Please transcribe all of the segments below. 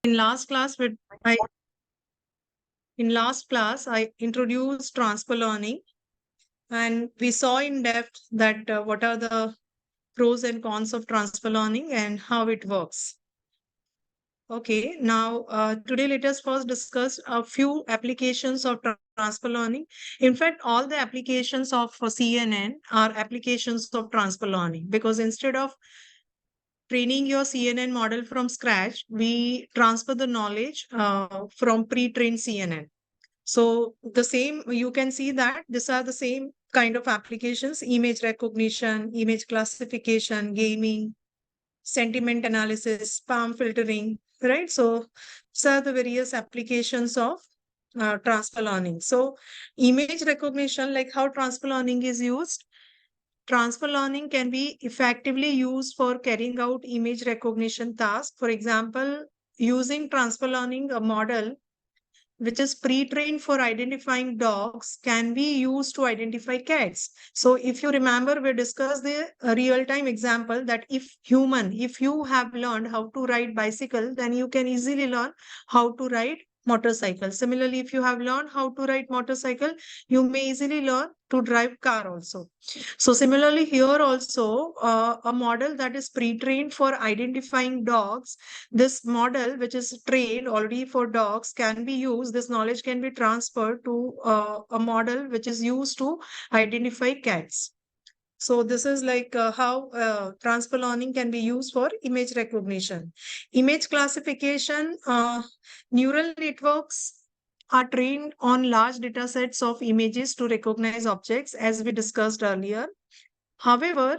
In last class, I I introduced transfer learning, and we saw in depth that what are the pros and cons of transfer learning and how it works. Okay, now today let us first discuss a few applications of transfer learning. In fact, all the applications of CNN are applications of transfer learning, because instead of training your CNN model from scratch, we transfer the knowledge from pre-trained CNN. So the same, you can see that these are the same kind of applications: image recognition, image classification, gaming, sentiment analysis, spam filtering, right? So these are the various applications of transfer learning. So image recognition, like how transfer learning is used. Transfer learning can be effectively used for carrying out image recognition tasks. For example, using transfer learning, a model which is pre-trained for identifying dogs can be used to identify cats. So if you remember, we discussed the real-time example that if you have learned how to ride bicycle, then you can easily learn how to ride motorcycle. Similarly, if you have learned how to ride motorcycle, you may easily learn to drive car also. So similarly here also, a model that is pre-trained for identifying dogs, this model which is trained already for dogs can be used, this knowledge can be transferred to a model which is used to identify cats. So this is like how transfer learning can be used for image recognition. Image classification, neural networks are trained on large data sets of images to recognize objects, as we discussed earlier. However,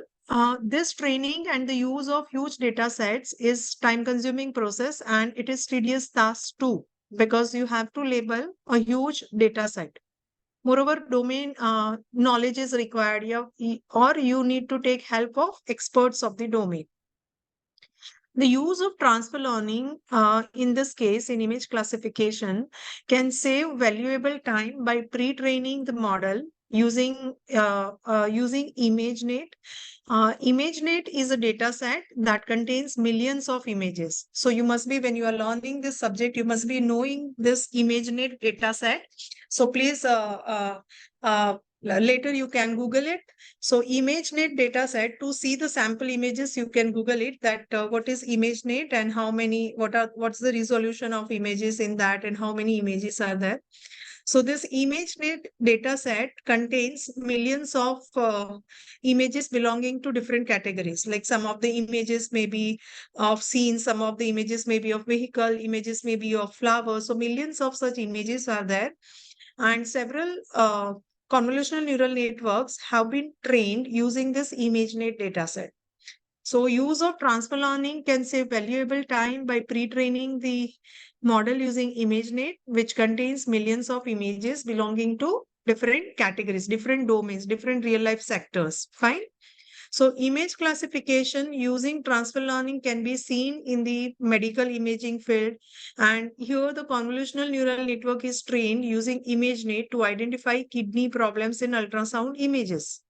this training and the use of huge data sets is time consuming process, and it is tedious task too, because you have to label a huge data set. Moreover, domain knowledge is required, or you need to take help of experts of the domain. The use of transfer learning, in this case, in image classification, can save valuable time by pre-training the model using ImageNet. ImageNet is a data set that contains millions of images. So you must be, when you are learning this subject, you must be knowing this ImageNet data set. So please, later you can Google it. So ImageNet dataset, to see the sample images, you can Google it, that what is ImageNet and what's the resolution of images in that and how many images are there. So this ImageNet dataset contains millions of images belonging to different categories. Like some of the images may be of scenes, some of the images may be of vehicle, images may be of flowers. So millions of such images are there, and several convolutional neural networks have been trained using this ImageNet dataset. So use of transfer learning can save valuable time by pre-training the model using ImageNet, which contains millions of images belonging to different categories, different domains, different real-life sectors. Fine. So image classification using transfer learning can be seen in the medical imaging field. And here the convolutional neural network is trained using ImageNet to identify kidney problems in ultrasound images.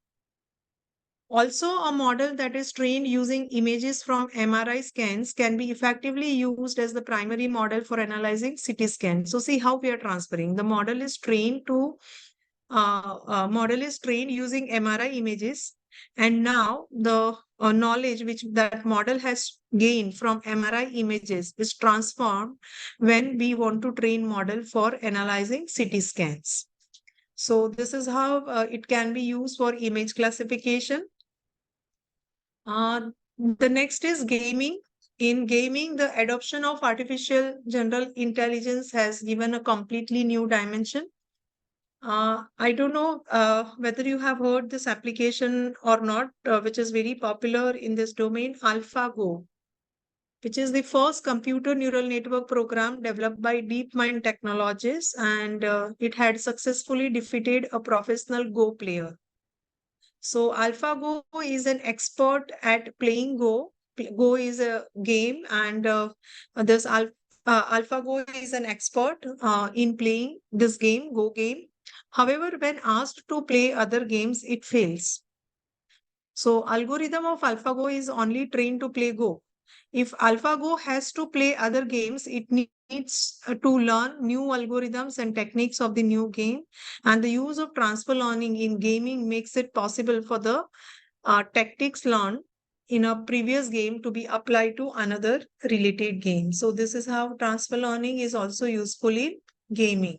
Also, a model that is trained using images from MRI scans can be effectively used as the primary model for analyzing CT scans. So see how we are transferring. The model is trained using MRI images, and now the knowledge which that model has gained from MRI images is transformed when we want to train model for analyzing CT scans. So this is how it can be used for image classification. The next is gaming. In gaming, the adoption of artificial general intelligence has given a completely new dimension. I don't know whether you have heard this application or not, which is very popular in this domain, AlphaGo, which is the first computer neural network program developed by DeepMind Technologies, and it had successfully defeated a professional Go player. So AlphaGo is an expert at playing Go. Go is a game, and this AlphaGo is an expert in playing this game, Go game. However, when asked to play other games, it fails. So algorithm of AlphaGo is only trained to play Go. If AlphaGo has to play other games, it needs to learn new algorithms and techniques of the new game. And the use of transfer learning in gaming makes it possible for the tactics learned in a previous game to be applied to another related game. So this is how transfer learning is also useful in gaming.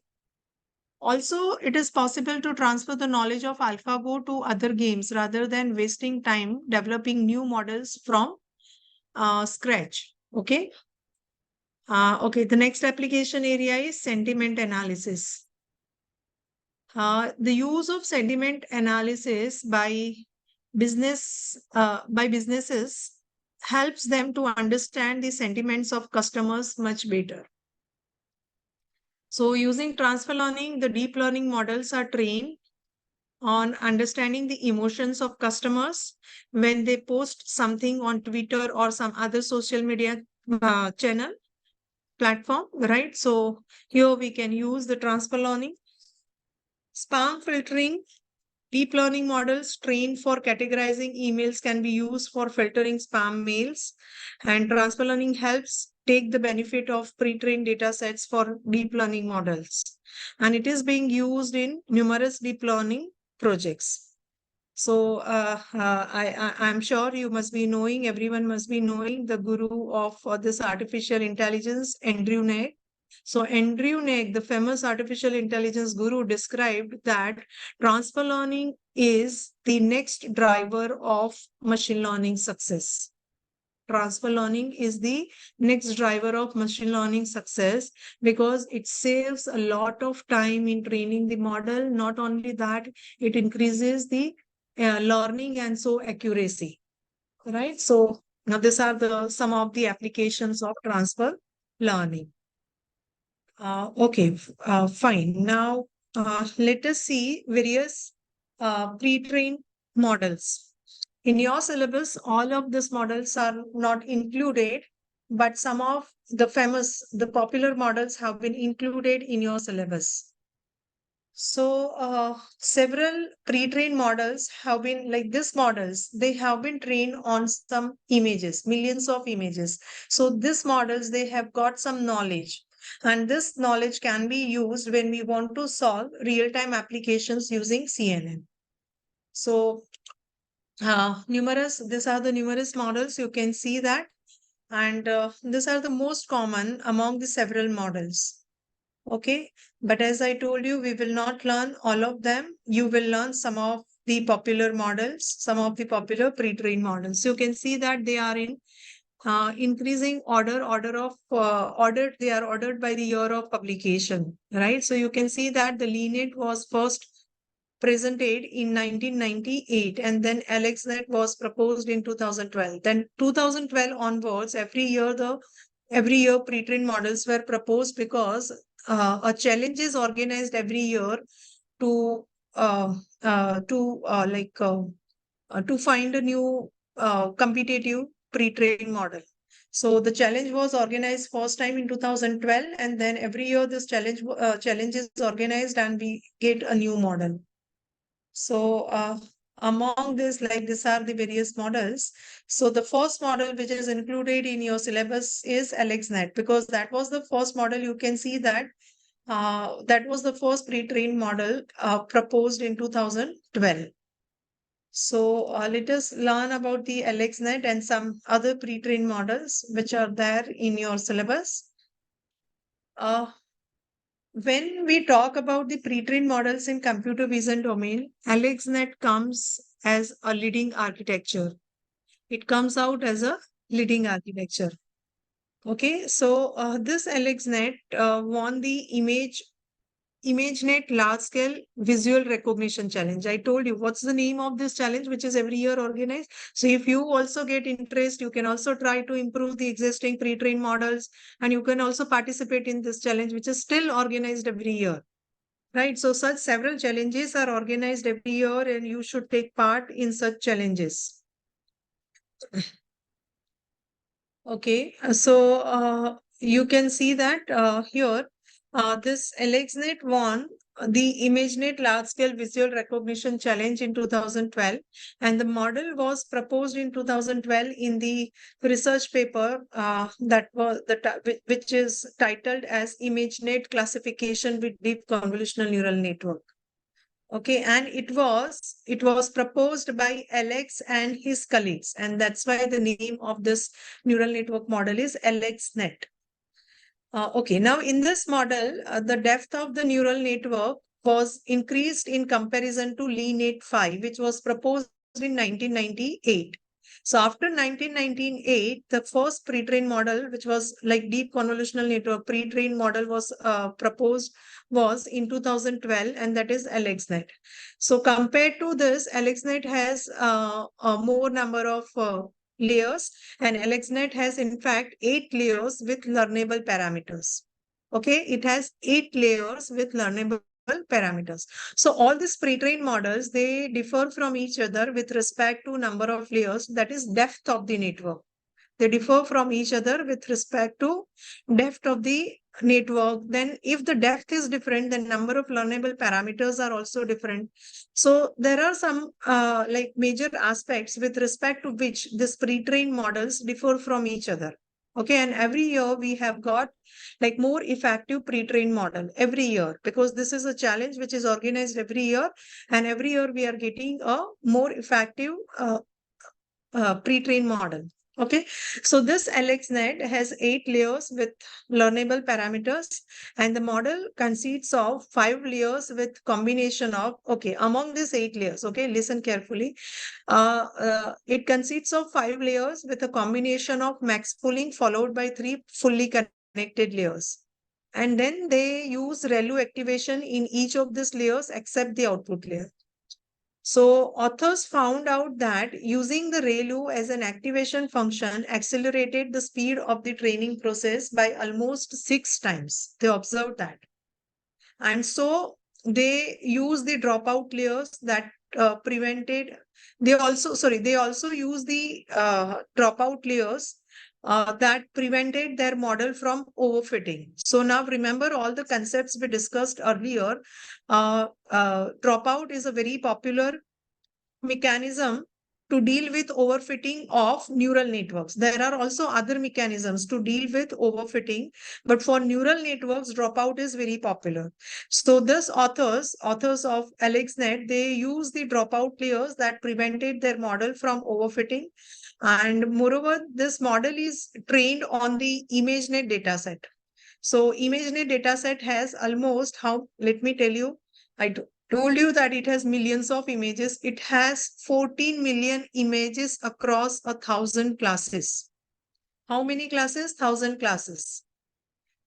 Also, it is possible to transfer the knowledge of AlphaGo to other games rather than wasting time developing new models from scratch. Okay. Okay. The next application area is sentiment analysis. The use of sentiment analysis by businesses helps them to understand the sentiments of customers much better. So, using transfer learning, the deep learning models are trained on understanding the emotions of customers when they post something on Twitter or some other social media channel platform, right? So here we can use the transfer learning. Spam filtering, deep learning models trained for categorizing emails can be used for filtering spam mails. And transfer learning helps take the benefit of pre-trained data sets for deep learning models. And it is being used in numerous deep learning projects. So I'm sure you must be knowing, everyone must be knowing the guru of this artificial intelligence, Andrew Ng. So Andrew Ng, the famous artificial intelligence guru, described that transfer learning is the next driver of machine learning success. Transfer learning is the next driver of machine learning success because it saves a lot of time in training the model. Not only that, it increases the learning and so accuracy, right? So now these are the some of the applications of transfer learning. Okay, fine. Now let us see various pre-trained models. In your syllabus, all of these models are not included, but some of the popular models have been included in your syllabus. So, several pre-trained models have been like these models, they have been trained on some images, millions of images. So, these models, they have got some knowledge. And this knowledge can be used when we want to solve real-time applications using CNN. So, these are the numerous models. You can see that. And these are the most common among the several models. Okay, but as I told you, we will not learn all of them. You will learn some of the popular models, some of the popular pre-trained models. You can see that they are in increasing order. They are ordered by the year of publication, right? So you can see that the lineage was first presented in 1998 and then AlexNet was proposed in 2012. Then 2012 onwards, every year pre-trained models were proposed because a challenge is organized every year to uh, to find a new competitive pre-trained model. So the challenge was organized first time in 2012, and then every year this challenge is organized and we get a new model. So among this, like these are the various models. So the first model which is included in your syllabus is AlexNet because that was the first model. You can see that that was the first pre-trained model proposed in 2012. So let us learn about the AlexNet and some other pre-trained models which are there in your syllabus. Uh, When we talk about the pre-trained models in computer vision domain, AlexNet comes as a leading architecture. It comes out as a leading architecture. Okay, so this AlexNet won the ImageNet Large Scale Visual Recognition Challenge. I told you what's the name of this challenge, which is every year organized. So if you also get interest, you can also try to improve the existing pre-trained models, and you can also participate in this challenge, which is still organized every year. Right. So such several challenges are organized every year, and you should take part in such challenges. Okay. So you can see that here this AlexNet won the ImageNet large-scale visual recognition challenge in 2012, and the model was proposed in 2012 in the research paper that was which is titled as ImageNet classification with deep convolutional neural network. Okay, and it was proposed by Alex and his colleagues, and that's why the name of this neural network model is AlexNet. Okay, now in this model, the depth of the neural network was increased in comparison to LeNet 5, which was proposed in 1998. So after 1998, the first pre-trained model, which was like deep convolutional network pre-trained model was proposed was in 2012, and that is AlexNet. So compared to this, AlexNet has a more number of layers, and AlexNet has in fact 8 layers with learnable parameters. Okay, it has 8 layers with learnable parameters. So all these pre-trained models, they differ from each other with respect to number of layers, that is depth of the network. They differ from each other with respect to depth of the network. Then if the depth is different, the number of learnable parameters are also different. So there are some like major aspects with respect to which this pre-trained models differ from each other. Okay, and every year we have got like more effective pre-trained model every year, because this is a challenge which is organized every year, and every year we are getting a more effective pre-trained model. Okay, so this AlexNet has 8 layers with learnable parameters, and the model consists of 5 layers with combination of, okay, among these 8 layers, okay, listen carefully. It consists of 5 layers with a combination of max pooling followed by 3 fully connected layers. And then they use ReLU activation in each of these layers except the output layer. So authors found out that using the ReLU as an activation function accelerated the speed of the training process by almost 6 times. They observed that. And so they use the dropout layers that prevented, they also use the dropout layers that prevented their model from overfitting. So now remember all the concepts we discussed earlier. Dropout is a very popular mechanism to deal with overfitting of neural networks. There are also other mechanisms to deal with overfitting, but for neural networks, dropout is very popular. So this authors of AlexNet, they use the dropout layers that prevented their model from overfitting. And moreover, this model is trained on the ImageNet dataset. So ImageNet dataset has almost let me tell you, told you that it has millions of images. It has 14 million images across 1,000 classes. How many classes? 1,000 classes.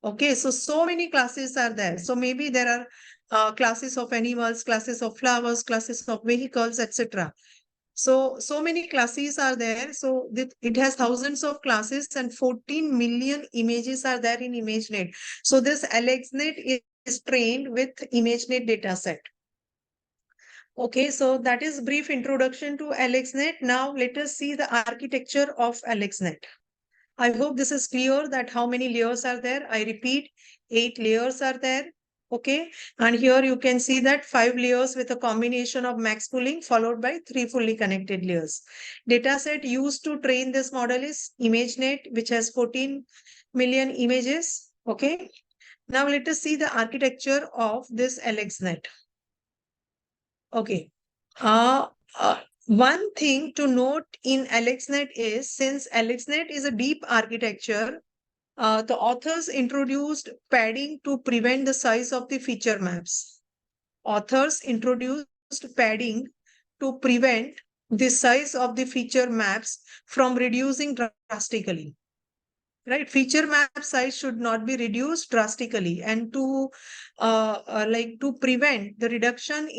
Okay, so many classes are there. So maybe there are classes of animals, classes of flowers, classes of vehicles, etc. So many classes are there. So it has thousands of classes and 14 million images are there in ImageNet. So this AlexNet is trained with ImageNet dataset. Okay, so that is brief introduction to AlexNet. Now let us see the architecture of AlexNet. I hope this is clear that how many layers are there. I repeat, 8 layers are there. Okay, and here you can see that 5 layers with a combination of max pooling followed by 3 fully connected layers. Dataset used to train this model is ImageNet, which has 14 million images. Okay, now let us see the architecture of this AlexNet. Okay. Uh, One thing to note in AlexNet is, since AlexNet is a deep architecture, the authors introduced padding to prevent the size of the feature maps. Authors introduced padding to prevent the size of the feature maps from reducing drastically. Right, feature map size should not be reduced drastically, and to prevent the reduction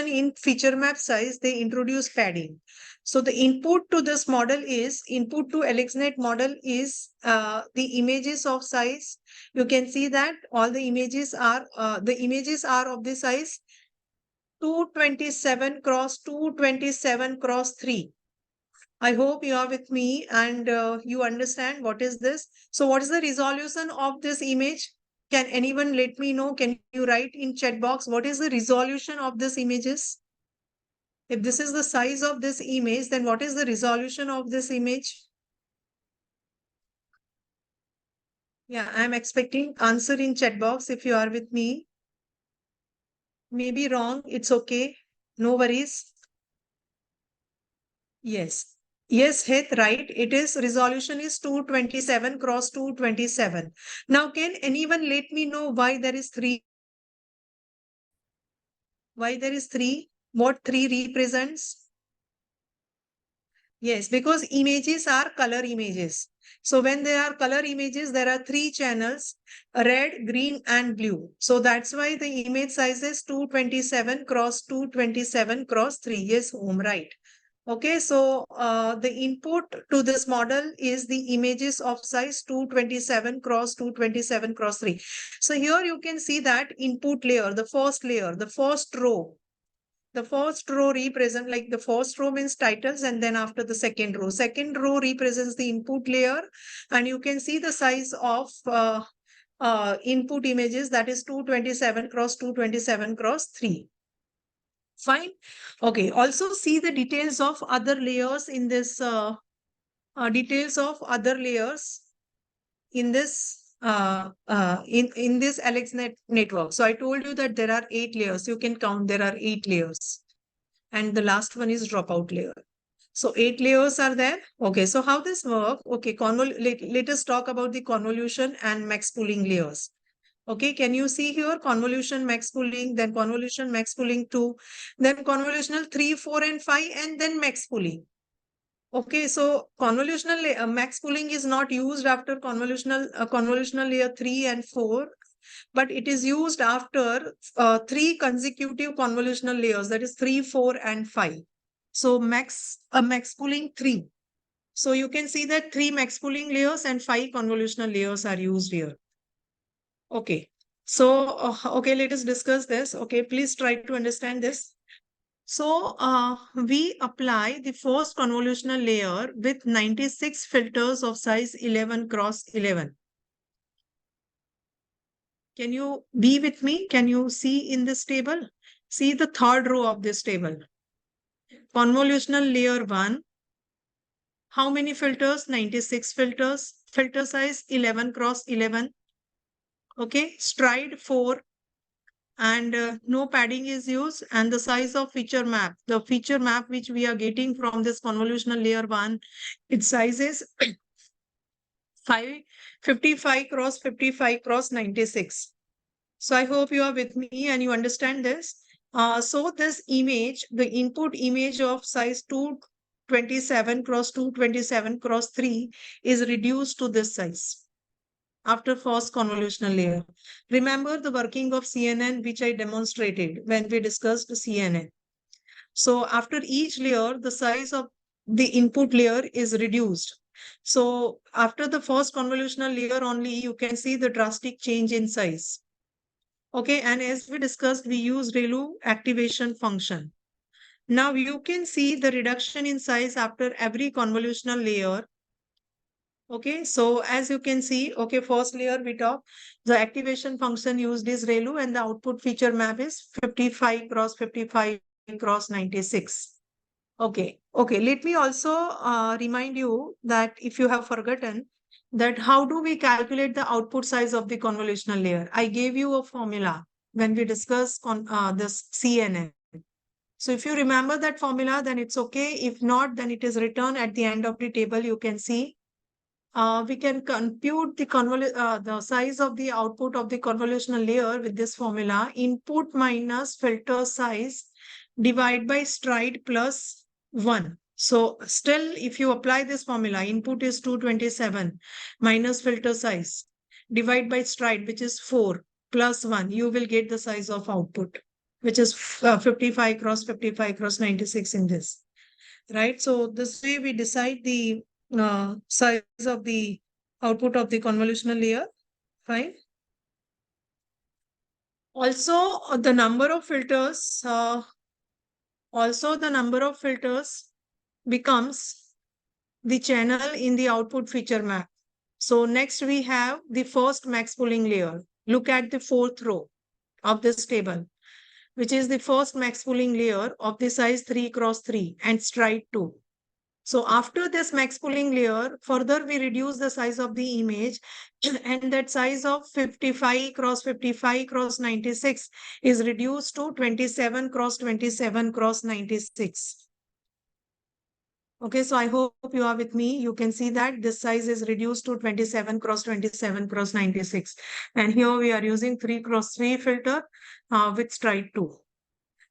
in feature map size, they introduce padding. So the input to AlexNet model is the images of size. You can see that all the images are of the size 227 cross 227 cross 3. I hope you are with me and you understand what is this. So what is the resolution of this image? Can anyone let me know? Can you write in chat box what is the resolution of this images? If this is the size of this image, then what is the resolution of this image? Yeah, I'm expecting answer in chat box if you are with me. Maybe wrong. It's okay. No worries. Yes. Yes, Hit, right. It is resolution is 227 cross 227. Now, can anyone let me know why there is three? Why there is three? What three represents? Yes, because images are color images. So when there are color images, there are three channels, red, green, and blue. So that's why the image size is 227 cross 227 cross 3. Yes, home, right. Okay, so the input to this model is the images of size 227 cross 227 cross 3. So here you can see that input layer, the first row. The first row represent like the first row means titles and then after the second row. Second row represents the input layer and you can see the size of input images that is 227 cross 227 cross 3. Fine. Okay. Also see the details of other layers in this details of other layers in this in this AlexNet network. So I told you that there are 8 layers. You can count there are 8 layers. And the last one is dropout layer. So 8 layers are there. Okay, so how this work? Okay, let us talk about the convolution and max pooling layers. Okay, can you see here convolution max pooling, then convolution max pooling 2, then convolutional 3, 4, and 5, and then max pooling. Okay, so convolutional max pooling is not used after convolutional layer 3 and 4, but it is used after 3 consecutive convolutional layers, that is 3, 4, and 5. So max pooling 3. So you can see that 3 max pooling layers and 5 convolutional layers are used here. Okay. So, okay, let us discuss this. Okay, please try to understand this. So, we apply the first convolutional layer with 96 filters of size 11 cross 11. Can you be with me? Can you see in this table? See the third row of this table. Convolutional layer 1. How many filters? 96 filters. Filter size 11 cross 11. Okay. Stride 4. And no padding is used. And the size of feature map. The feature map which we are getting from this convolutional layer 1, its size is 55 cross 55 cross 96. So I hope you are with me and you understand this. So this image, the input image of size 227 cross 227 cross 3 is reduced to this size after first convolutional layer. Remember the working of CNN, which I demonstrated when we discussed CNN. So after each layer, the size of the input layer is reduced. So after the first convolutional layer only, you can see the drastic change in size. Okay, and as we discussed, we use ReLU activation function. Now you can see the reduction in size after every convolutional layer. Okay, so as you can see, okay, first layer we talk, the activation function used is ReLU and the output feature map is 55 cross 55 cross 96. Okay, okay, let me also remind you that if you have forgotten, that how do we calculate the output size of the convolutional layer? I gave you a formula when we discussed this CNN. So if you remember that formula, then it's okay. If not, then it is written at the end of the table. You can see we can compute the size of the output of the convolutional layer with this formula: input minus filter size divided by stride plus 1. So still, if you apply this formula, input is 227 minus filter size divide by stride, which is 4 plus 1, you will get the size of output, which is 55 cross 55 cross 96 in this. Right. So this way we decide the size of the output of the convolutional layer. Fine. Also, the number of filters. Also, the number of filters becomes the channel in the output feature map. So next we have the first max pooling layer. Look at the fourth row of this table, which is the first max pooling layer of the size 3 cross 3 and stride 2. So after this max pooling layer, further we reduce the size of the image and that size of 55 cross 96 is reduced to 27 cross 96. Okay, so I hope you are with me. You can see that this size is reduced to 27 cross 96. And here we are using 3 cross 3 filter with stride 2.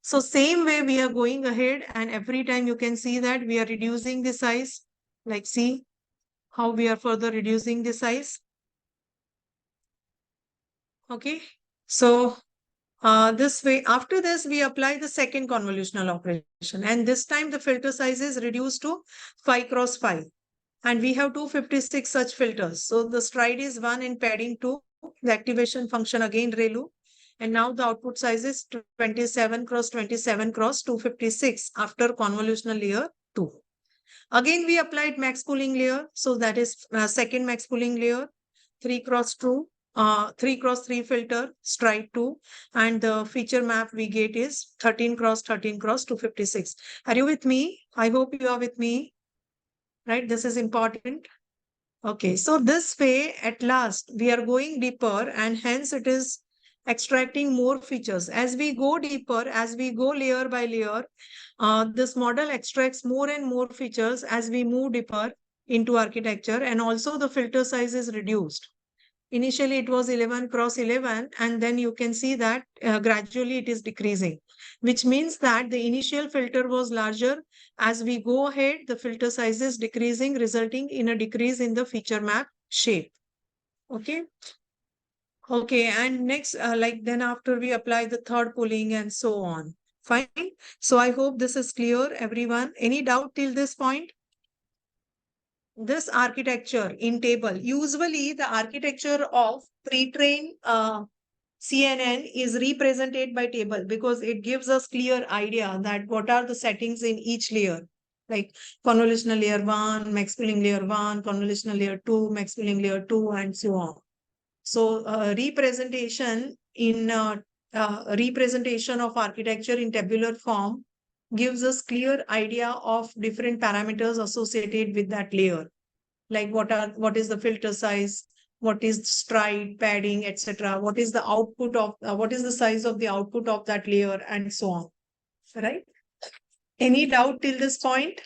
So same way we are going ahead, and every time you can see that we are reducing the size. Like see how we are further reducing the size. Okay. So this way, after this, we apply the second convolutional operation. And this time the filter size is reduced to 5 cross 5. And we have 256 such filters. So the stride is 1 and padding 2. The activation function again ReLU. And now the output size is 27 cross 256 after convolutional layer 2. Again, we applied max pooling layer. So that is second max pooling layer, 3 cross 2, 3 cross 3 filter, stride 2. And the feature map we get is 13 cross 256. Are you with me? I hope you are with me. Right? This is important. Okay, so this way, at last, we are going deeper and hence it is extracting more features. As we go deeper, as we go layer by layer, this model extracts more and more features as we move deeper into architecture, and also the filter size is reduced. Initially, it was 11 cross 11, and then you can see that gradually it is decreasing, which means that the initial filter was larger. As we go ahead, the filter size is decreasing, resulting in a decrease in the feature map shape. Okay. Okay. And next, like then after we apply the third pooling and so on. Fine. So I hope this is clear, everyone. Any doubt till this point? This architecture in table, usually the architecture of pre-trained CNN is represented by table because it gives us clear idea that what are the settings in each layer, like convolutional layer 1, max pooling layer 1, convolutional layer 2, max pooling layer 2, and so on. So representation of architecture in tabular form gives us clear idea of different parameters associated with that layer, like what is the filter size, what is stride, padding, etc. What is the output of what is the size of the output of that layer, and so on. Right? Any doubt till this point?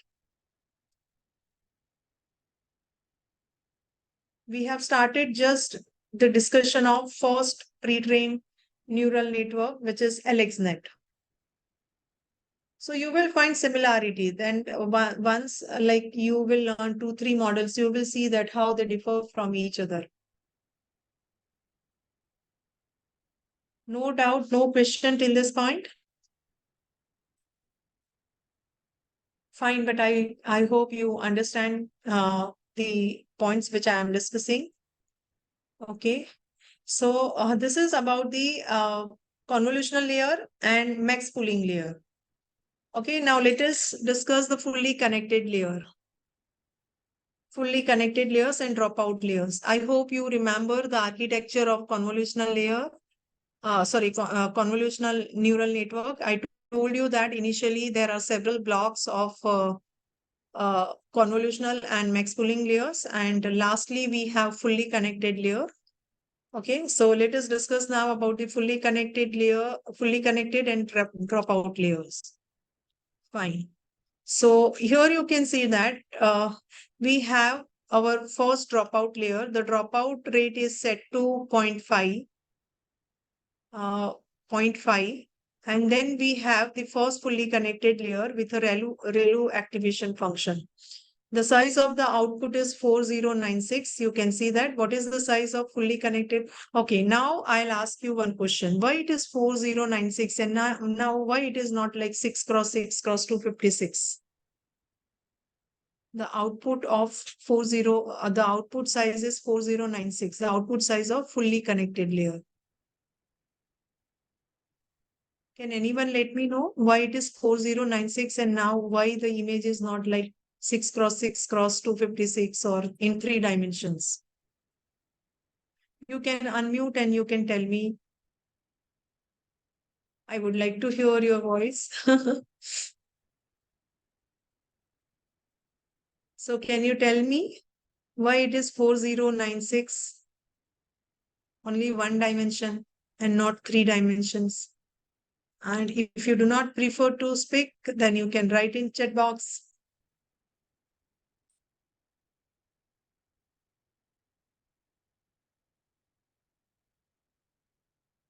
We have started just the discussion of first pre-trained neural network, which is LXNet. So you will find similarity. Then once like you will learn 2, 3 models, you will see that how they differ from each other. No doubt, no question till this point. Fine, but I hope you understand the points which I am discussing. Okay. So this is about the convolutional layer and max pooling layer. Okay, now let us discuss the fully connected layer. Fully connected layers and dropout layers. I hope you remember the architecture of convolutional layer. Convolutional neural network. I told you that initially there are several blocks of convolutional and max pooling layers. And lastly, we have fully connected layer. Okay, so let us discuss now about the fully connected layer, fully connected and dropout layers. Fine. So here you can see that we have our first dropout layer. The dropout rate is set to 0.5. 0.5. And then we have the first fully connected layer with a ReLU activation function. The size of the output is 4096. You can see that. What is the size of fully connected? Okay, now I'll ask you one question. Why it is 4096 and now why it is not like 6 cross 6 cross 256? The output of the output size is 4096, the output size of fully connected layer. Can anyone let me know why it is 4096 and now why the image is not like 6 cross 6 cross 256 or in 3 dimensions? You can unmute and you can tell me. I would like to hear your voice. So can you tell me why it is 4096, only one dimension and not three dimensions? And if you do not prefer to speak, then you can write in chat box.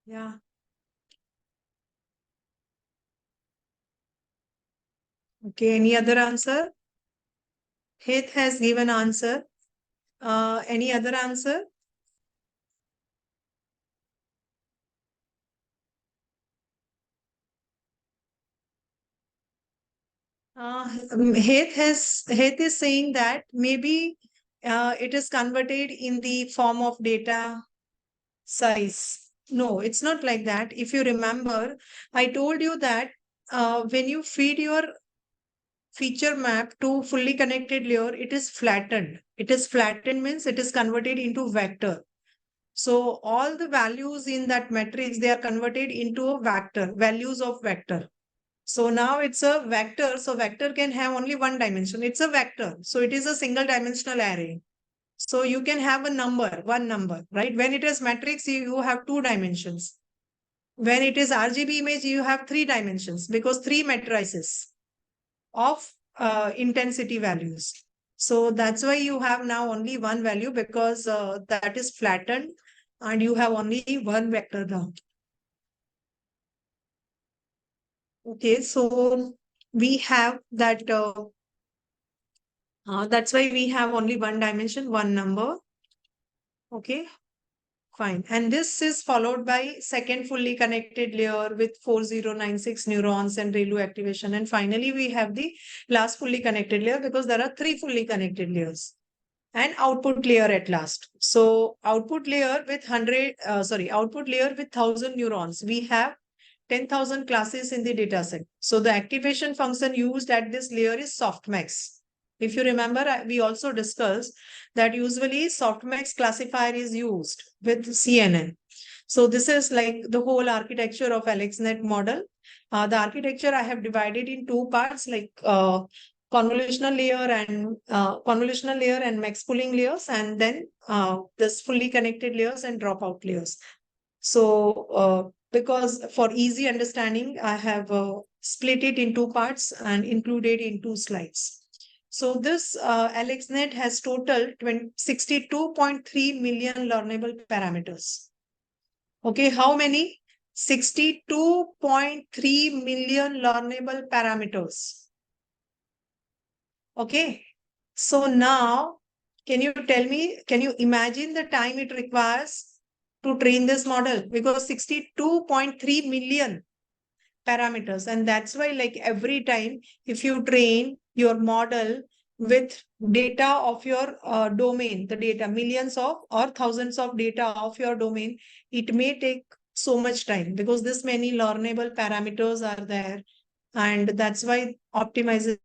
Yeah. Okay. Any other answer? Heath has given answer. Any other answer? Heath is saying that maybe it is converted in the form of data size. No, it's not like that. If you remember, I told you that when you feed your feature map to fully connected layer, it is flattened. It is flattened means it is converted into vector. So all the values in that matrix, they are converted into a vector, values of vector. So now it's a vector. So vector can have only one dimension. It's a vector. So it is a single dimensional array. So you can have a number, one number, right? When it is matrix, you have two dimensions. When it is RGB image, you have three dimensions because three matrices of intensity values. So that's why you have now only one value because that is flattened and you have only one vector now. Okay, so we have that. That's why we have only one dimension, one number. Okay, fine. And this is followed by second fully connected layer with 4096 neurons and ReLU activation. And finally, we have the last fully connected layer because there are three fully connected layers. And output layer at last. So output layer with output layer with 1000 neurons. We have 10,000 classes in the dataset. So the activation function used at this layer is softmax. If you remember, we also discussed that usually softmax classifier is used with CNN. So this is like the whole architecture of AlexNet model. The architecture I have divided in two parts, like convolutional layer and max pooling layers, and then this fully connected layers and dropout layers. So because for easy understanding, I have split it in two parts and included in two slides. So this AlexNet has total 62.3 million learnable parameters. Okay, how many? 62.3 million learnable parameters. Okay, so now can you tell me, can you imagine the time it requires to train this model? Because 62.3 million parameters. And that's why, like every time, if you train your model with data of your domain, the data, millions of or thousands of data of your domain, it may take so much time because this many learnable parameters are there. And that's why optimization.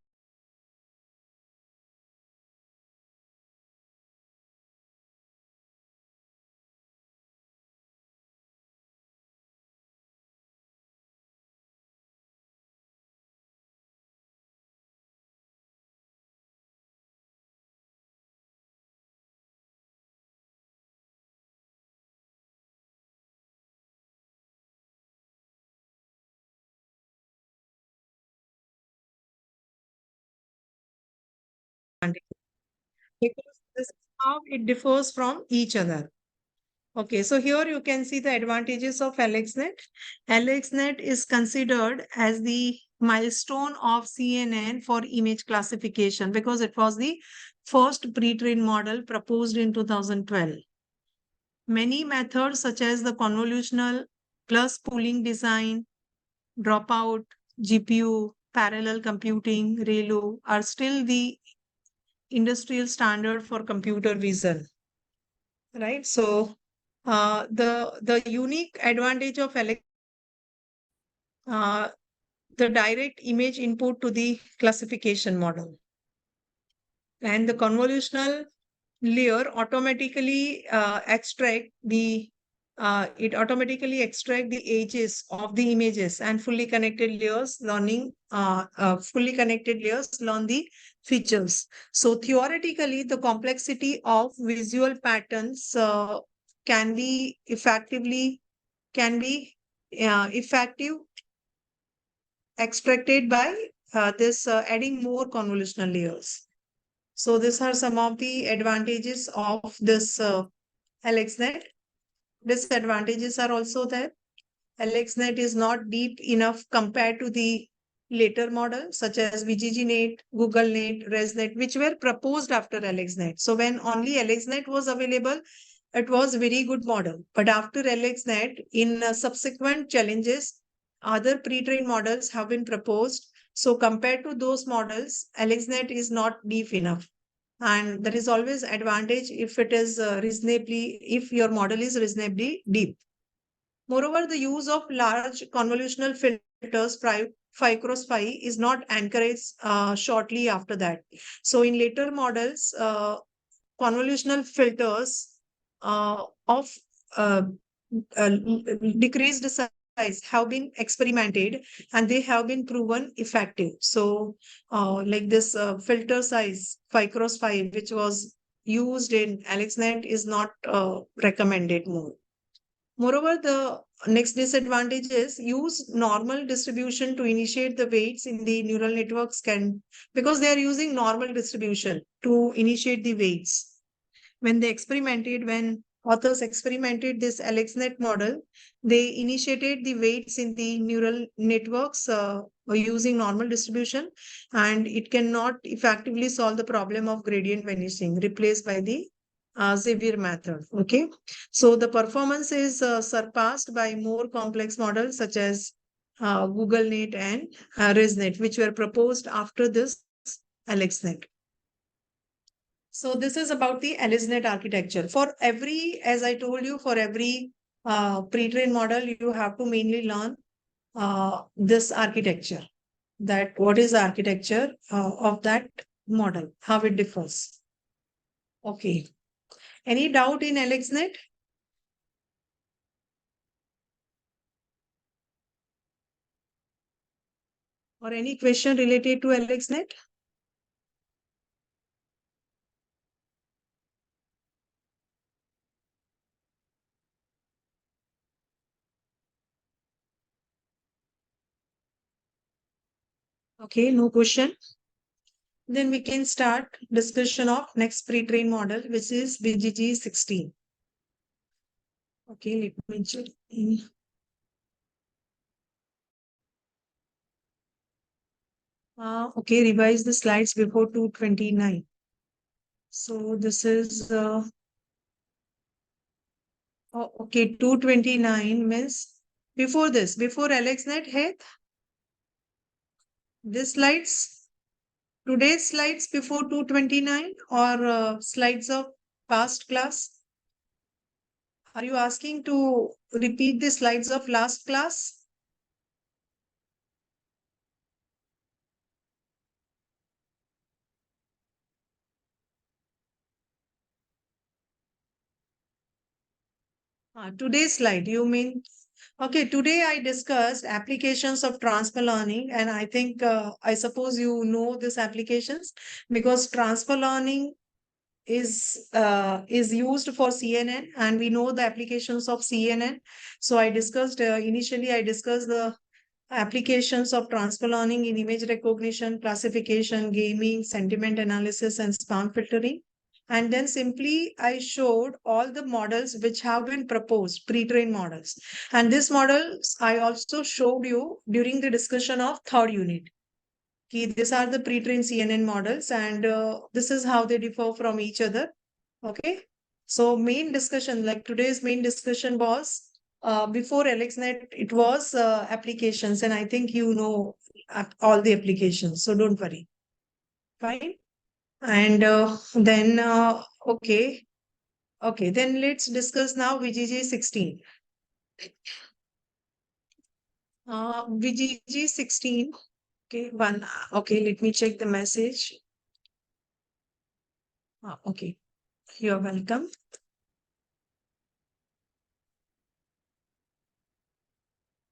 Because this is how it differs from each other. Okay, so here you can see the advantages of AlexNet. AlexNet is considered as the milestone of CNN for image classification because it was the first pre-trained model proposed in 2012. Many methods such as the convolutional plus pooling design, dropout, GPU, parallel computing, ReLU are still the industrial standard for computer vision, right? So the unique advantage of uh, the direct image input to the classification model and the convolutional layer automatically extract the edges of the images, and fully connected layers learn the features. So theoretically, the complexity of visual patterns can be effectively can be effective extracted by this adding more convolutional layers. So these are some of the advantages of this LXNet. Disadvantages are also there. LXNet is not deep enough compared to the later models such as VGGNet, GoogleNet, ResNet, which were proposed after LXNet. So when only LXNet was available, it was a very good model. But after LXNet, in subsequent challenges, other pre-trained models have been proposed. So compared to those models, LXNet is not deep enough. And there is always advantage if it is if your model is reasonably deep. Moreover, the use of large convolutional filters, 5 cross 5, is not encouraged shortly after that. So in later models, convolutional filters of uh, decreased size have been experimented, and they have been proven effective. So like this filter size 5 cross 5, which was used in AlexNet, is not recommended more. Moreover, the next disadvantage is use normal distribution to initiate the weights in the neural networks because they are using normal distribution to initiate the weights. When authors experimented this AlexNet model, they initiated the weights in the neural networks using normal distribution, and it cannot effectively solve the problem of gradient vanishing replaced by the Xavier method. Okay, so the performance is surpassed by more complex models such as GoogleNet and ResNet, which were proposed after this AlexNet. So this is about the AlexNet architecture. For every, as I told you, for every pre-trained model, you have to mainly learn this architecture. That what is the architecture of that model, how it differs. Okay. Any doubt in AlexNet? Or any question related to AlexNet? Okay, no question. Then we can start discussion of next pre-trained model, which is BGG 16. Okay, let me check. Okay, revise the slides before 229. So this is, okay, 229 means before this, before AlexNet had this slides, today's slides before 229, or slides of past class. Are you asking to repeat the slides of last class? Today's slide, you mean? Okay, today I discussed applications of transfer learning, and I think I suppose you know these applications because transfer learning is used for CNN, and we know the applications of CNN. So I discussed initially I discussed the applications of transfer learning in image recognition, classification, gaming, sentiment analysis, and spam filtering. And then simply I showed all the models which have been proposed, pre-trained models. And these models I also showed you during the discussion of third unit. These are the pre-trained CNN models, and this is how they differ from each other. Okay. So main discussion, like today's main discussion was before AlexNet, it was applications, and I think you know all the applications, so don't worry. Fine. And okay. Okay, then let's discuss now VGG 16. VGG 16. Okay, okay, let me check the message. Okay. You're welcome.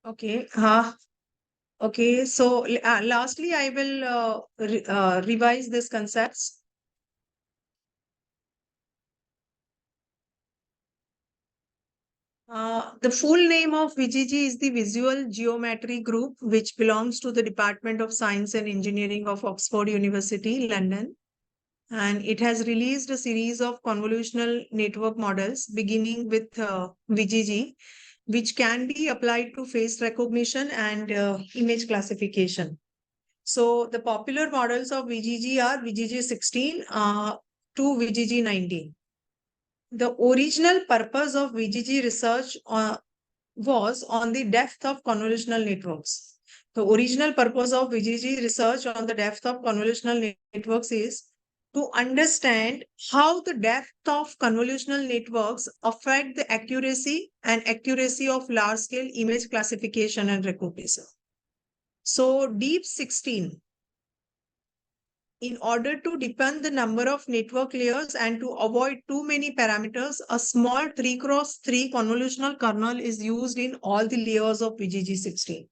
Okay. Okay. So lastly, I will revise these concepts. The full name of VGG is the Visual Geometry Group, which belongs to the Department of Science and Engineering of Oxford University, London. And it has released a series of convolutional network models, beginning with VGG, which can be applied to face recognition and image classification. So the popular models of VGG are VGG 16 to VGG 19. The original purpose of VGG research was on the depth of convolutional networks. The original purpose of VGG research on the depth of convolutional networks is to understand how the depth of convolutional networks affect the accuracy of large-scale image classification and recognition. So deep 16, in order to deepen the number of network layers and to avoid too many parameters, a small 3x3 convolutional kernel is used in all the layers of VGG 16.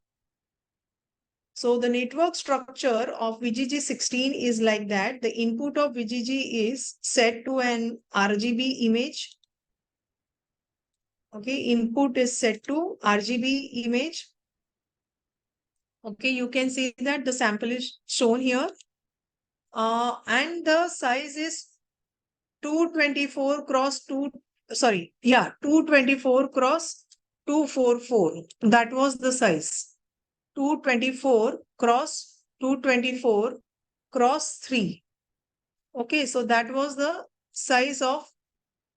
So the network structure of VGG 16 is like that. The input of VGG is set to an RGB image. Okay, input is set to RGB image. Okay, you can see that the sample is shown here. And the size is 224 cross 2, sorry, yeah, 224 cross 244. That was the size. 224 cross 224 cross 3. Okay, so that was the size of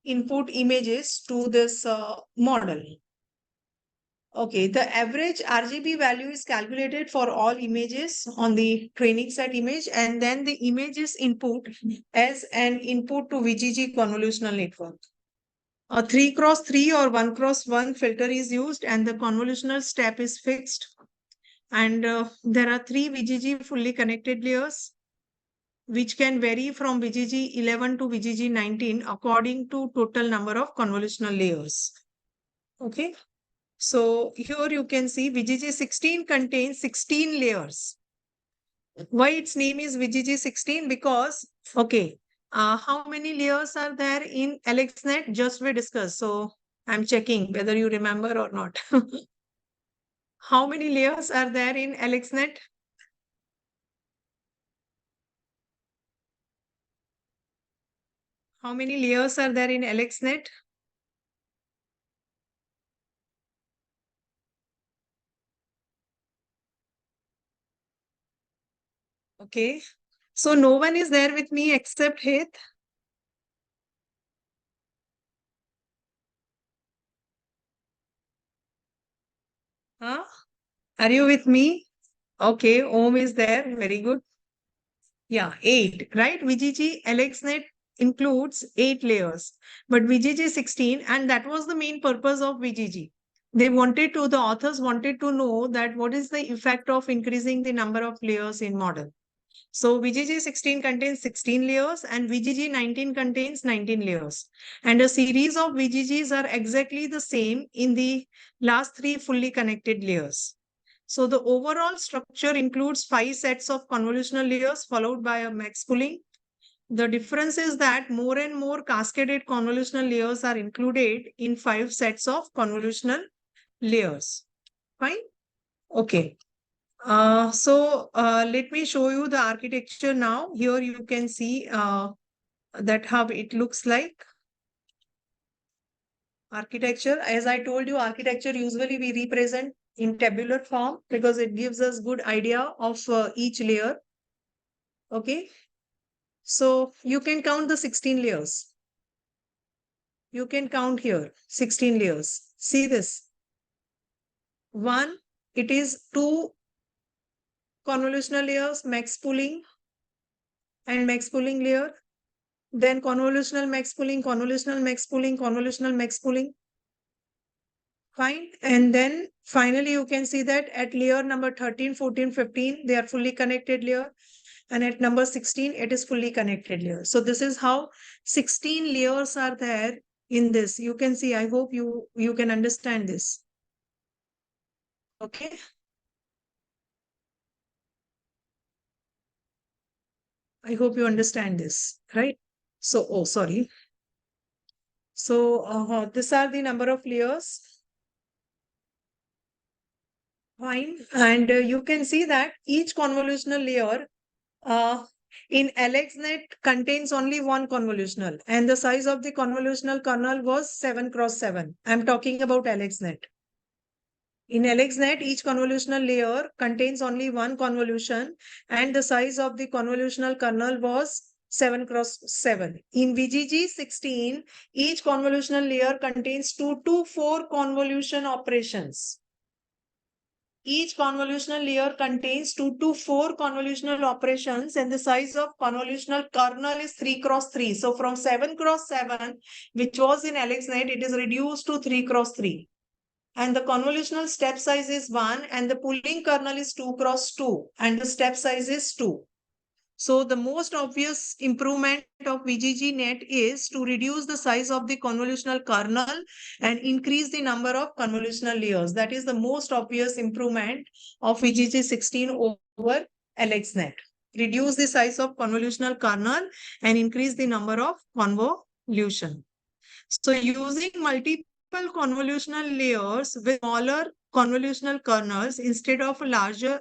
input images to this model. Okay, the average RGB value is calculated for all images on the training set image, and then the image is input as an input to VGG convolutional network. A 3x3 or 1x1 filter is used, and the convolutional step is fixed. And there are 3 VGG fully connected layers, which can vary from VGG 11 to VGG 19 according to total number of convolutional layers. Okay. So here you can see VGG 16 contains 16 layers. Why its name is VGG 16? Because, okay, how many layers are there in AlexNet? Just we discussed. So I'm checking whether you remember or not. How many layers are there in AlexNet? How many layers are there in AlexNet? Okay. So no one is there with me except Heth. Huh? Are you with me? Okay. Om is there. Very good. Yeah, 8, right? VGG AlexNet includes 8 layers, but VGG 16, and that was the main purpose of VGG. The authors wanted to know that what is the effect of increasing the number of layers in model. So VGG 16 contains 16 layers and VGG 19 contains 19 layers. And a series of VGGs are exactly the same in the last 3 fully connected layers. So the overall structure includes 5 sets of convolutional layers followed by a max pooling. The difference is that more and more cascaded convolutional layers are included in 5 sets of convolutional layers. Fine? Okay. Let me show you the architecture now. Here you can see that how it looks like. Architecture, as I told you, architecture usually we represent in tabular form because it gives us good idea of each layer. Okay. So you can count the 16 layers. You can count here 16 layers. See this. 1, it is 2 convolutional layers, max pooling and max pooling layer. Then convolutional max pooling, convolutional max pooling, convolutional max pooling. Fine. And then finally, you can see that at layer number 13, 14, 15, they are fully connected layer. And at number 16, it is fully connected layer. So this is how 16 layers are there in this. You can see, I hope you can understand this. Okay. I hope you understand this, right? So, oh, sorry. So these are the number of layers. Fine. And you can see that each convolutional layer uh, in AlexNet contains only one convolutional, and the size of the convolutional kernel was 7 cross 7. I'm talking about AlexNet. In AlexNet, each convolutional layer contains only one convolution, and the size of the convolutional kernel was 7 cross 7. In VGG 16, each convolutional layer contains 2 to 4 convolution operations. Each convolutional layer contains 2 to 4 convolutional operations, and the size of convolutional kernel is 3 cross 3. So from 7 cross 7, which was in AlexNet, it is reduced to 3 cross 3. And the convolutional step size is 1, and the pooling kernel is 2 cross 2, and the step size is 2. So the most obvious improvement of VGG net is to reduce the size of the convolutional kernel and increase the number of convolutional layers. That is the most obvious improvement of VGG 16 over AlexNet. Reduce the size of convolutional kernel and increase the number of convolution. So using multiple convolutional layers with smaller convolutional kernels instead of a larger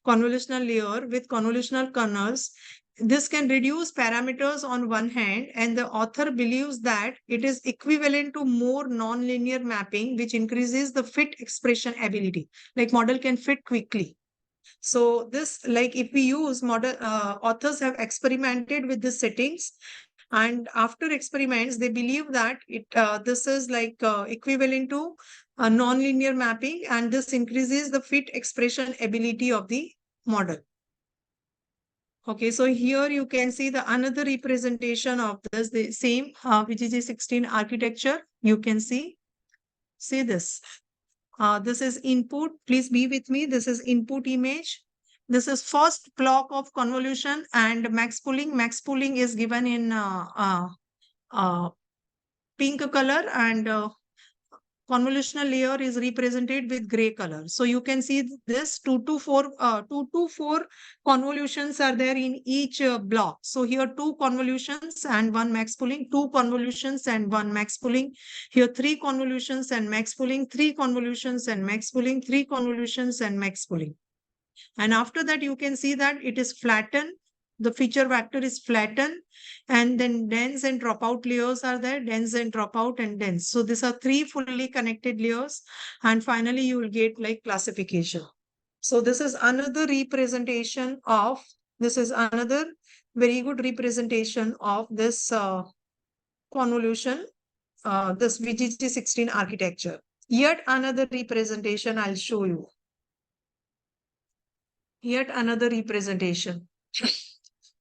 convolutional layer with convolutional kernels, this can reduce parameters on one hand, and the author believes that it is equivalent to more nonlinear mapping, which increases the fit expression ability. Like model can fit quickly. So this, like if we use model, authors have experimented with the settings, and after experiments, they believe that this is like equivalent to a nonlinear mapping, and this increases the fit expression ability of the model. Okay, so here you can see the another representation of this, the same VGG 16 architecture. You can see this. This is input. Please be with me. This is input image. This is first block of convolution and max pooling. Max pooling is given in pink color, and convolutional layer is represented with gray color. So you can see this 2 to 4 convolutions are there in each block. So here 2 convolutions and 1 max pooling, 2 convolutions and 1 max pooling. Here 3 convolutions and max pooling, 3 convolutions and max pooling, 3 convolutions and max pooling. And after that, you can see that it is flattened. The feature vector is flattened, and then dense and dropout layers are there, dense and dropout and dense. So these are 3 fully connected layers. And finally, you will get like classification. So this is another representation of, this is another very good representation of this convolution, this VGG 16 architecture. Yet another representation I'll show you. Yet another representation.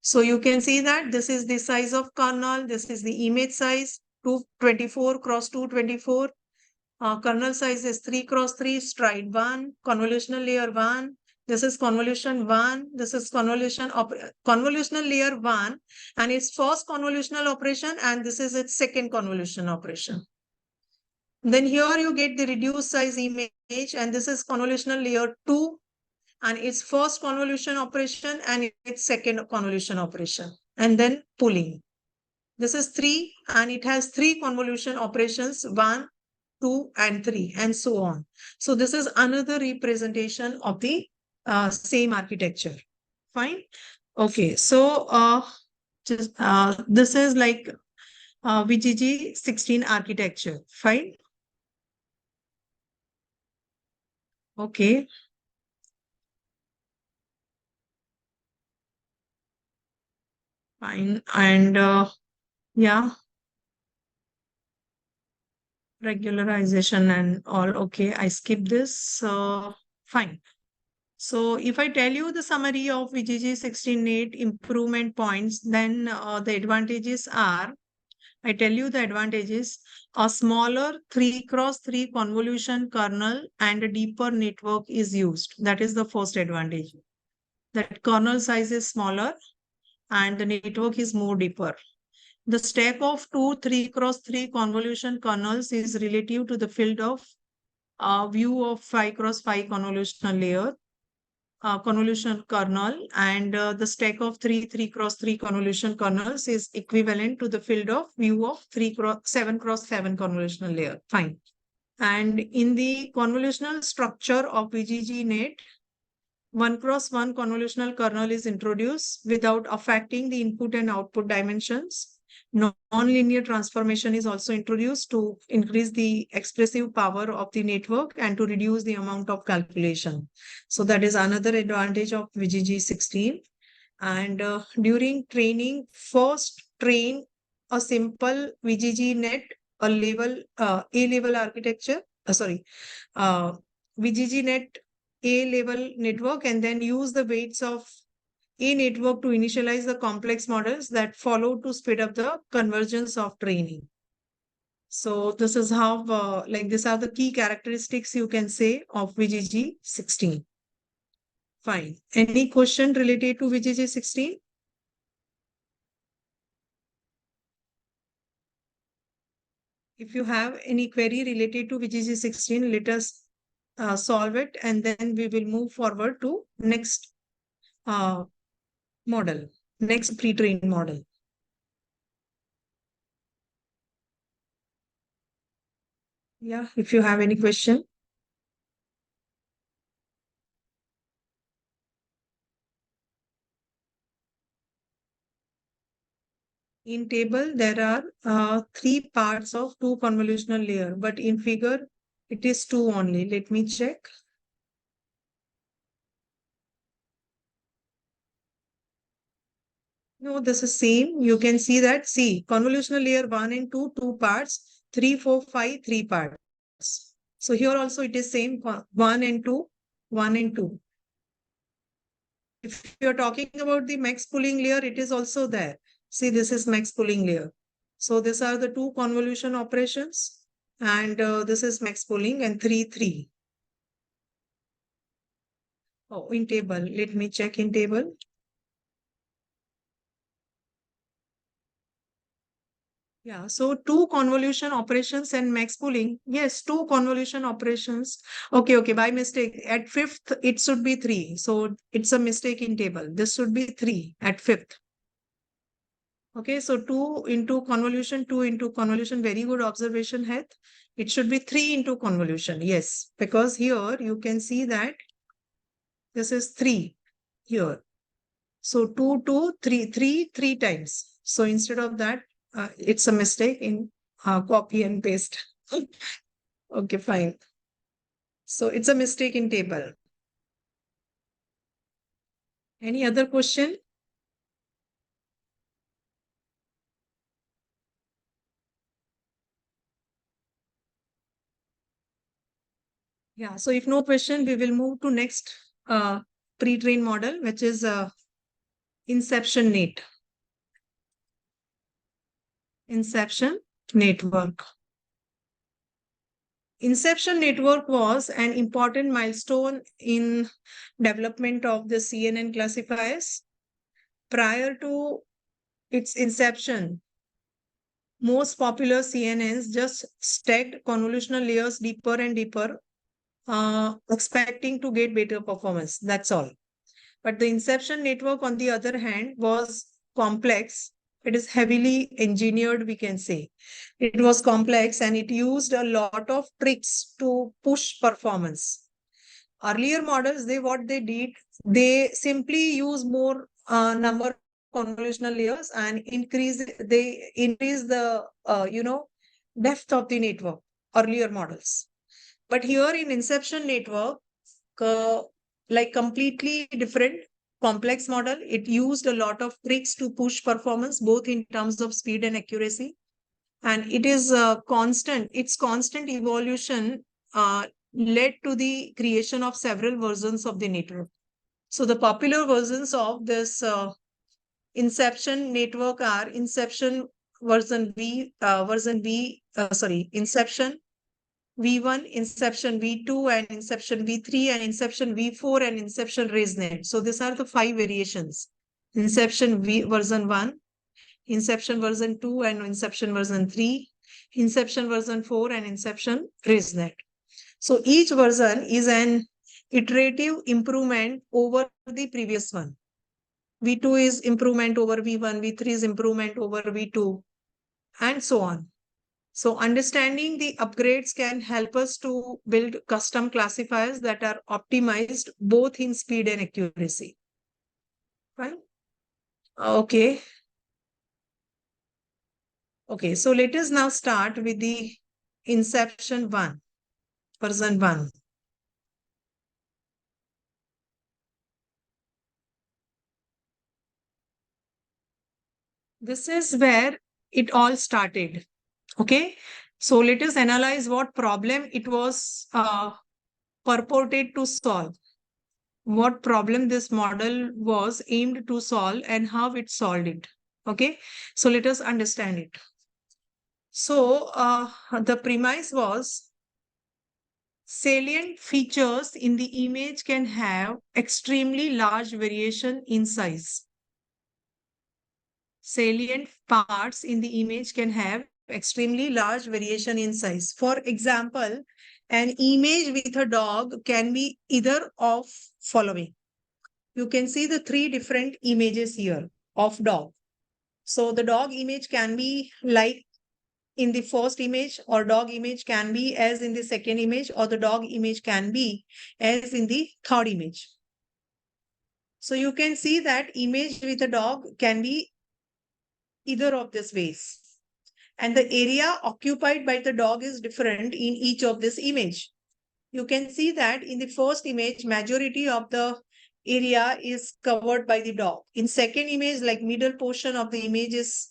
So you can see that this is the size of kernel. This is the image size, 224 cross 224. Kernel size is 3 cross 3, stride 1, convolutional layer 1. This is convolution 1. This is convolutional layer 1, and its first convolutional operation, and this is its second convolution operation. Then here you get the reduced size image, and this is convolutional layer 2, and its first convolution operation and its second convolution operation, and then pooling. This is 3, and it has 3 convolution operations, 1, 2, and 3, and so on. So this is another representation of the same architecture. Fine. Okay. So this is like VGG 16 architecture. Fine. Okay. Fine. And yeah, regularization and all. Okay, I skip this. Fine. So if I tell you the summary of VGG 16.8 improvement points, then the advantages are, I tell you the advantages: a smaller 3 cross 3 convolution kernel and a deeper network is used. That is the first advantage. That kernel size is smaller and the network is more deeper. The stack of two 3 cross 3 convolution kernels is relative to the field of view of 5 cross 5 convolutional layer, convolution kernel, and the stack of 3 cross 3 convolution kernels is equivalent to the field of view of 7 cross 7 convolutional layer. Fine. And in the convolutional structure of VGG net, 1 cross 1 convolutional kernel is introduced without affecting the input and output dimensions. Non-linear transformation is also introduced to increase the expressive power of the network and to reduce the amount of calculation. So that is another advantage of VGG 16. And during training, first train a simple VGG net, a level architecture, VGG net A level network, and then use the weights of A network to initialize the complex models that follow to speed up the convergence of training. So this is how, these are the key characteristics you can say of VGG 16. Fine. Any question related to VGG 16? If you have any query related to VGG 16, let us solve it, and then we will move forward to next model, next pre-trained model. Yeah, if you have any question. In table, there are 3 parts of 2 convolutional layer, but in figure, it is 2 only. Let me check. No, this is same. You can see that. See, convolutional layer 1 and 2, 2 parts, 3, 4, 5, 3 parts. So here also it is same, 1 and 2, 1 and 2. If you're talking about the max pooling layer, it is also there. See, this is max pooling layer. So these are the 2 convolution operations, and this is max pooling, and 3, 3. Oh, in table, let me check in table. Yeah, so 2 convolution operations and max pooling. Yes, 2 convolution operations. Okay, by mistake. At 5th, it should be 3. So it's a mistake in table. This should be 3 at 5th. Okay, so 2 into convolution, 2 into convolution. Very good observation, Head. It should be 3 into convolution. Yes, because here you can see that this is 3 here. So 2, 2, 3, 3, 3 times. So instead of that, it's a mistake in copy and paste. Okay, fine. So it's a mistake in table. Any other question? Yeah, so if no question, we will move to next pre-trained model, which is inception net. Inception network. Inception network was an important milestone in development of the CNN classifiers. Prior to its inception, most popular CNNs just stacked convolutional layers deeper and deeper, expecting to get better performance. That's all. But the inception network, on the other hand, was complex. It is heavily engineered, we can say. It was complex and it used a lot of tricks to push performance. Earlier models, what they did, they simply use more number of convolutional layers and increase the depth of the network. Earlier models, but here in inception network, completely different complex model. It used a lot of tricks to push performance, both in terms of speed and accuracy. And it is constant. Its constant evolution led to the creation of several versions of the network. So the popular versions of this inception network are inception version inception V1, inception V2, and inception V3, and inception V4, and inception ResNet. So these are the 5 variations. Version 1, Inception version 2, and Inception version 3, Inception version 4, and Inception ResNet. So each version is an iterative improvement over the previous one. V2 is improvement over V1, V3 is improvement over V2, and so on. So understanding the upgrades can help us to build custom classifiers that are optimized both in speed and accuracy. Fine. Okay. Okay, so let us now start with the Inception 1, version 1. This is where it all started. Okay, so let us analyze what problem it was purported to solve. What problem this model was aimed to solve and how it solved it. Okay, so let us understand it. So the premise was salient features in the image can have extremely large variation in size. Salient parts in the image can have extremely large variation in size. For example, an image with a dog can be either of following. You can see the three different images here of dog. So the dog image can be like in the first image, or dog image can be as in the second image, or the dog image can be as in the third image. So you can see that image with a dog can be either of these ways. And the area occupied by the dog is different in each of this image. You can see that in the first image, majority of the area is covered by the dog. In second image, like middle portion of the image is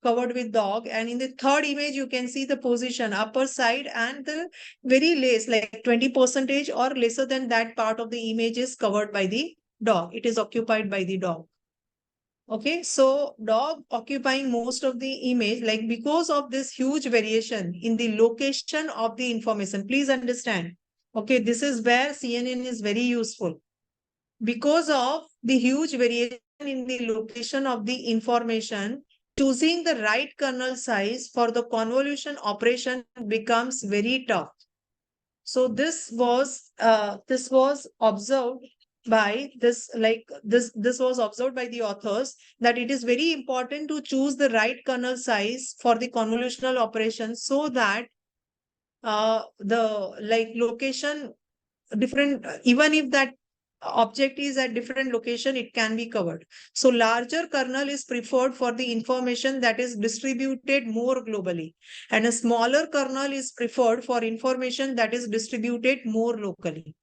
covered with dog. And in the third image, you can see the position, upper side, and the very less, like 20% or lesser than that part of the image is covered by the dog. It is occupied by the dog. Okay, so dog occupying most of the image, like because of this huge variation in the location of the information. Please understand. Okay, this is where CNN is very useful. Because of the huge variation in the location of the information, choosing the right kernel size for the convolution operation becomes very tough. So this was observed by this was observed by the authors, that it is very important to choose the right kernel size for the convolutional operation, so that the like location different, even if that object is at different location, it can be covered. So larger kernel is preferred for the information that is distributed more globally, and a smaller kernel is preferred for information that is distributed more locally.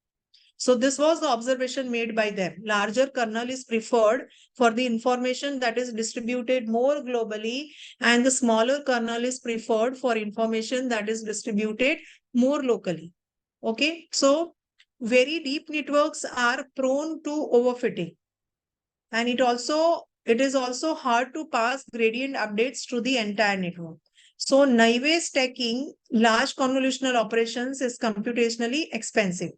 So this was the observation made by them. Larger kernel is preferred for the information that is distributed more globally, and the smaller kernel is preferred for information that is distributed more locally. Okay, so very deep networks are prone to overfitting, and it is also hard to pass gradient updates to the entire network. So naive stacking large convolutional operations is computationally expensive.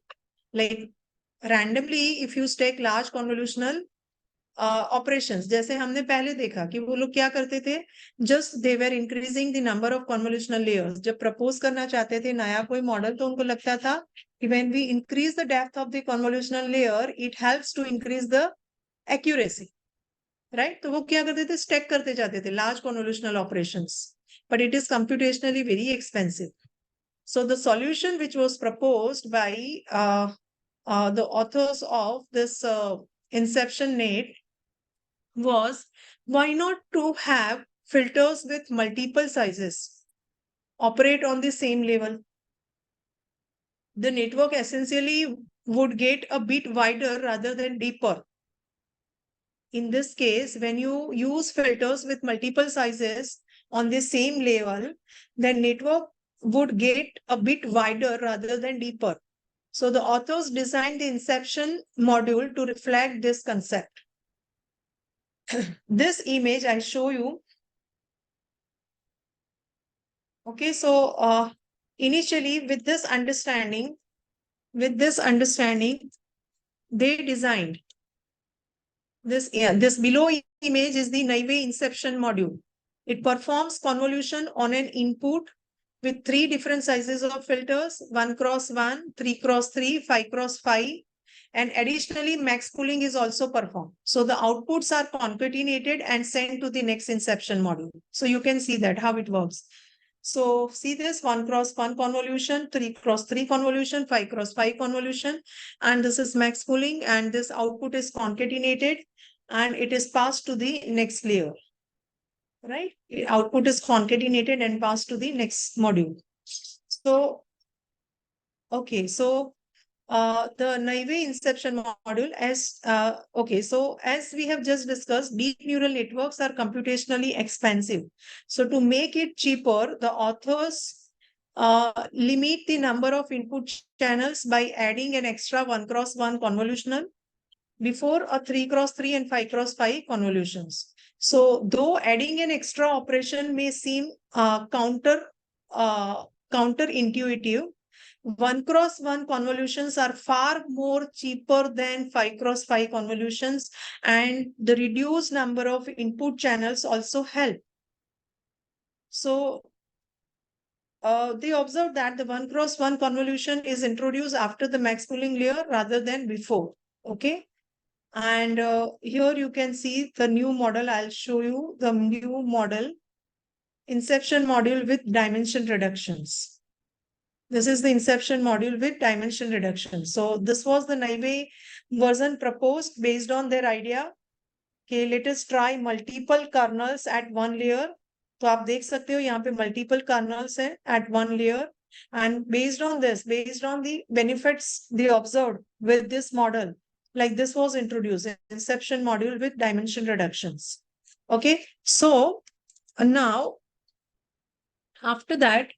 Like randomly, if you stack large convolutional operations, जैसे हमने पहले देखा कि वो लोग क्या करते थे, just they were increasing the number of convolutional layers. जब propose करना चाहते थे नया कोई मॉडल, तो उनको लगता था कि when we increase the depth of the convolutional layer, it helps to increase the accuracy, right? तो वो क्या करते थे, stack करते जाते थे large convolutional operations, but it is computationally very expensive. So the solution which was proposed by the authors of this Inception net was, why not to have filters with multiple sizes operate on the same level? The network essentially would get a bit wider rather than deeper. In this case, when you use filters with multiple sizes on the same level, the network would get a bit wider rather than deeper. So the authors designed the Inception module to reflect this concept. This image I show you. Okay, so initially with this understanding, they designed This below image is the Naive inception module. It performs convolution on an input with three different sizes of filters: 1 cross 1, 3 cross 3, 5 cross 5. And additionally, max pooling is also performed. So the outputs are concatenated and sent to the next inception module. So you can see that how it works. So see this 1 cross 1 convolution, 3 cross 3 convolution, 5 cross 5 convolution, and this is max pooling, and this output is concatenated and it is passed to the next layer, right? Output is concatenated and passed to the next module. So, okay, so the Naive inception module so as we have just discussed, deep neural networks are computationally expensive. So to make it cheaper, the authors limit the number of input channels by adding an extra 1 cross 1 convolutional before a 3 cross 3 and 5 cross 5 convolutions. So though adding an extra operation may seem counterintuitive, 1 cross 1 convolutions are far more cheaper than 5 cross 5 convolutions, and the reduced number of input channels also help. So they observed that the 1 cross 1 convolution is introduced after the max pooling layer rather than before. Okay. And here you can see the new model. I'll show you the new model, inception module with dimension reductions. This is the inception module with dimension reduction. So this was the Naive version proposed based on their idea. Okay, let us try multiple kernels at one layer. तो आप देख सकते हो यहाँ पे multiple kernels हैं at one layer. And based on this, based on the benefits they observed with this model, like this was introduced, inception module with dimension reductions. Okay, so now after that,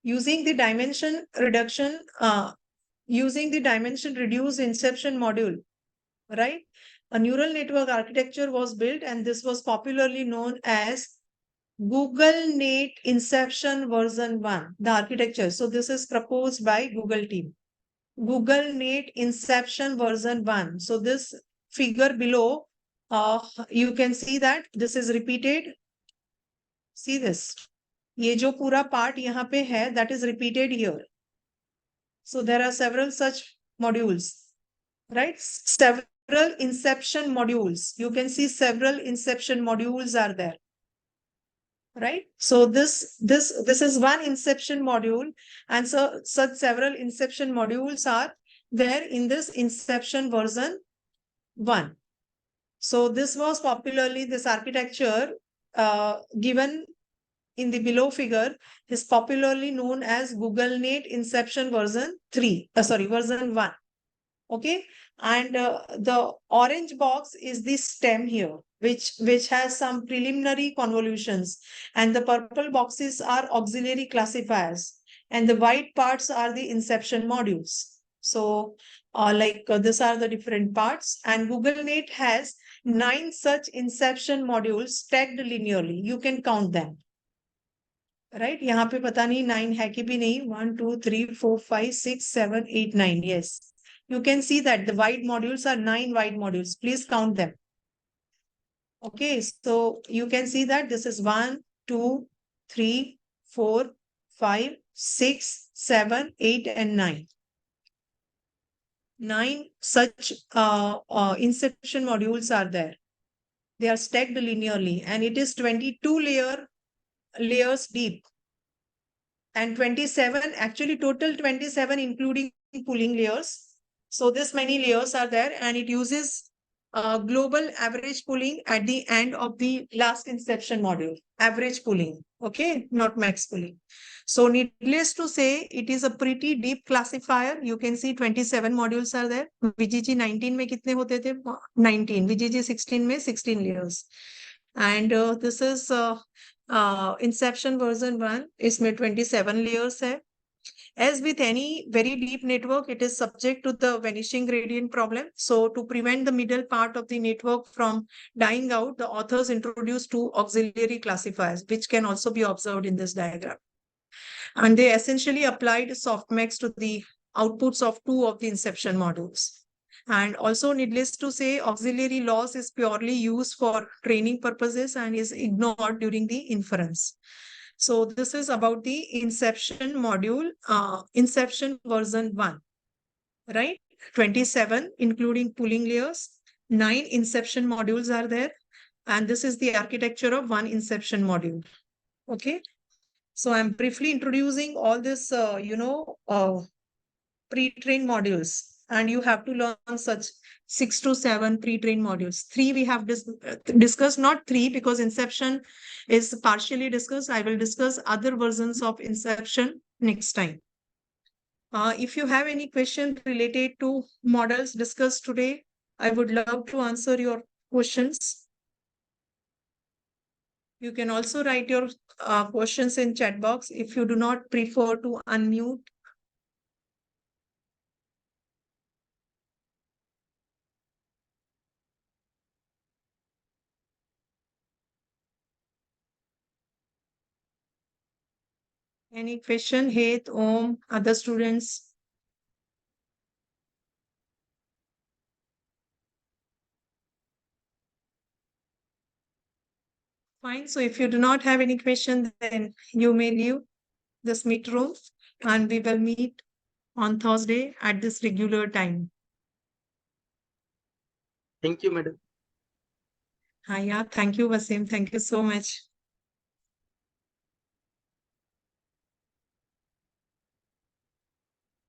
using the dimension reduction, using the dimension reduced inception module, right? A neural network architecture was built, and this was popularly known as Google Net Inception version 1, the architecture. So this is proposed by Google team. Google Net Inception version 1. So this figure below, you can see that this is repeated. See this. ये जो पूरा part यहाँ पे है, that is repeated here. So there are several such modules, right? Several inception modules. You can see several inception modules are there, right? So this is one inception module, and so such several inception modules are there in this inception version 1. So this was popularly, this architecture given in the below figure is popularly known as Google Net Inception version 1. Okay, and the orange box is the stem here, which has some preliminary convolutions, and the purple boxes are auxiliary classifiers, and the white parts are the inception modules. So these are the different parts, and Google Net has 9 such inception modules stacked linearly. You can count them, right? यहाँ पे पता नहीं 9 है कि भी नहीं. 1 2 3 4 5 6 7 8 9. Yes, you can see that the white modules are 9 white modules. Please count them. Okay, so you can see that this is 1 2 3 4 5 6 7 8 and 9. 9 such inception modules are there. They are stacked linearly, and it is 22 layers deep, and 27, actually total 27 including pooling layers. So this many layers are there, and it uses global average pooling at the end of the last inception module. Average pooling, okay, not max pooling. So needless to say, it is a pretty deep classifier. You can see 27 modules are there. VGG 19 में कितने होते थे? 19. VGG 16 में 16 layers. And this is inception version 1. इसमें 27 layers है. As with any very deep network, it is subject to the vanishing gradient problem. So to prevent the middle part of the network from dying out, the authors introduced 2 auxiliary classifiers, which can also be observed in this diagram. And they essentially applied softmax to the outputs of 2 of the inception modules. And also, needless to say, auxiliary loss is purely used for training purposes and is ignored during the inference. So this is about the inception module, inception version 1, right? 27, including pooling layers. 9 inception modules are there. And this is the architecture of one inception module. Okay. So I'm briefly introducing all this, pre-trained modules, and you have to learn such 6 to 7 pre-trained modules. Three we have discussed, not three because Inception is partially discussed. I will discuss other versions of Inception next time. If you have any question related to models discussed today, I would love to answer your questions. You can also write your questions in chat box if you do not prefer to unmute. Any question, Het, Om, other students? Fine. So if you do not have any question, then you may leave this meet room and we will meet on Thursday at this regular time. Thank you, madam. Yeah, thank you, Wasim. Thank you so much.